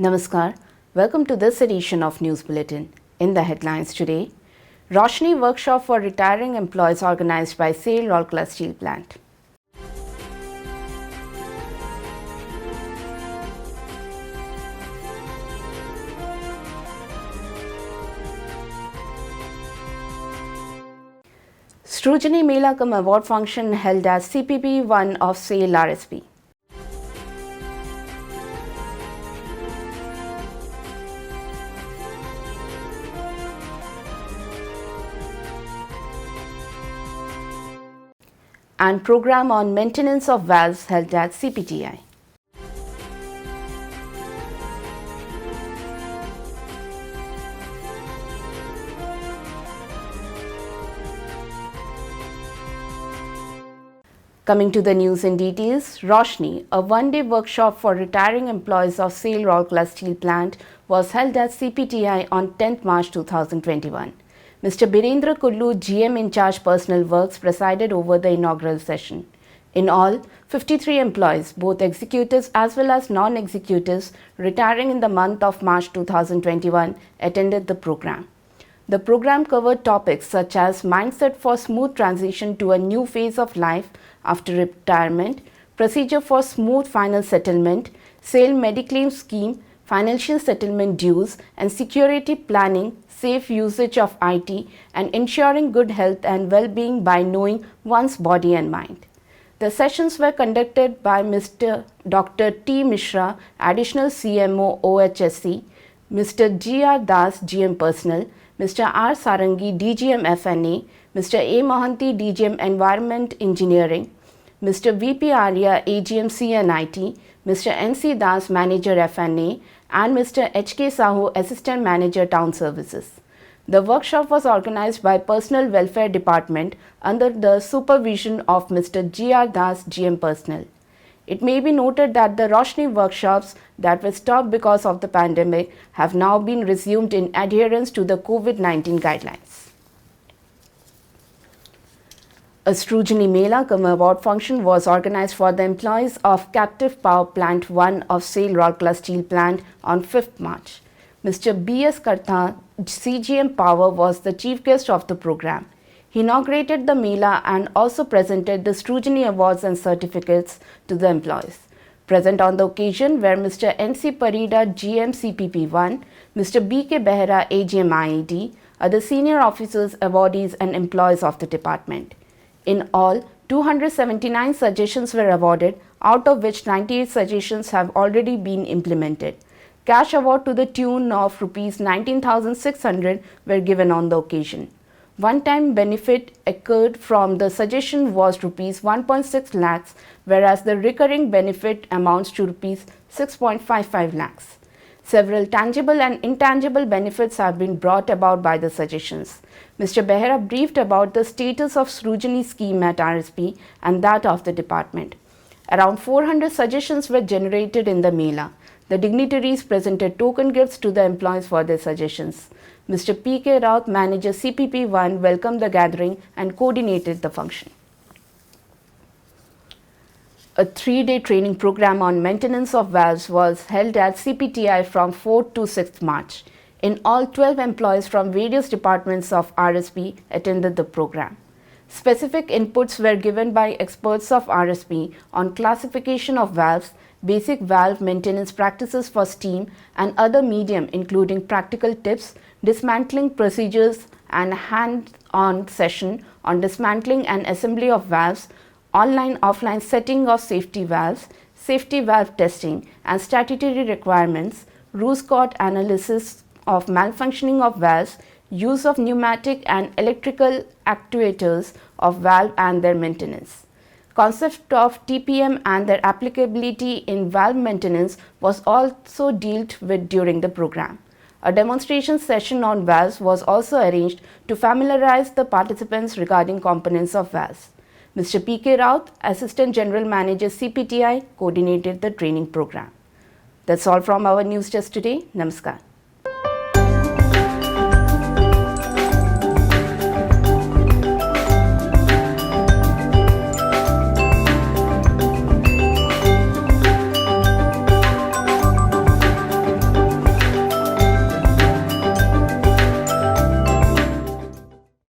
Namaskar. Welcome to this edition of News Bulletin. In the headlines today, Roshni workshop for retiring employees organized by SAIL Rourkela Steel Plant. Srujani Mela cum award function held as CPP1 of SAIL RSP. And program on maintenance of valves held at CPTI. Coming to the news in details, Roshni, a one-day workshop for retiring employees of SAIL Rourkela Steel Plant, was held at CPTI on 10th March 2021. Mr. Birendra Kullu, GM in charge Personal Works, presided over the inaugural session. In all, 53 employees, both executives as well as non-executives, retiring in the month of March 2021, attended the program. The program covered topics such as mindset for smooth transition to a new phase of life after retirement, procedure for smooth final settlement, SAIL Mediclaim scheme, financial settlement dues, and security planning, safe usage of IT, and ensuring good health and well-being by knowing one's body and mind. The sessions were conducted by Mr. Dr. T. Mishra, Additional CMO OHSC, Mr. G.R. Das, GM Personnel, Mr. R. Sarangi, DGM FNA, Mr. A. Mohanty, DGM Environment Engineering, Mr. V.P. Arya, AGM CNIT, Mr. N.C. Das, Manager FNA, and Mr. H.K. Sahu, Assistant Manager Town Services. The workshop was organized by Personal Welfare Department under the supervision of Mr. G.R. Das, GM Personnel. It may be noted that the Roshni workshops that were stopped because of the pandemic have now been resumed in adherence to the COVID-19 guidelines. A Srujani Mela cum award function was organized for the employees of Captive Power Plant 1 of SAIL Rourkela Steel Plant on 5th March. Mr. B.S. Kartha, CGM Power, was the chief guest of the program. He inaugurated the Mela and also presented the Srujani Awards and certificates to the employees. Present on the occasion were Mr. N.C. Parida, GM CPP1, Mr. B.K. Behera, AGM IED, other senior officers, awardees, and employees of the department. In all, 279 suggestions were awarded, out of which 98 suggestions have already been implemented. Cash award to the tune of Rs 19,600 were given on the occasion. One-time benefit occurred from the suggestion was Rs 1.6 lakhs, whereas the recurring benefit amounts to Rs 6.55 lakhs. Several tangible and intangible benefits have been brought about by the suggestions. Mr. Behera briefed about the status of Srujani scheme at RSP and that of the department. Around 400 suggestions were generated in the Mela. The dignitaries presented token gifts to the employees for their suggestions. Mr. P.K. Raut, Manager CPP1, welcomed the gathering and coordinated the function. A 3-day training program on maintenance of valves was held at CPTI from 4th to 6th March. In all, 12 employees from various departments of RSP attended the program. Specific inputs were given by experts of RSP on classification of valves, basic valve maintenance practices for steam and other medium, including practical tips, dismantling procedures, and hand-on session on dismantling and assembly of valves, online-offline setting of safety valves, safety valve testing and statutory requirements, root cause analysis of malfunctioning of valves, use of pneumatic and electrical actuators of valve and their maintenance. Concept of TPM and their applicability in valve maintenance was also dealt with during the program. A demonstration session on valves was also arranged to familiarize the participants regarding components of valves. Mr. P.K. Raut, Assistant General Manager CPTI, coordinated the training program. That's all from our news desk today. Namaskar.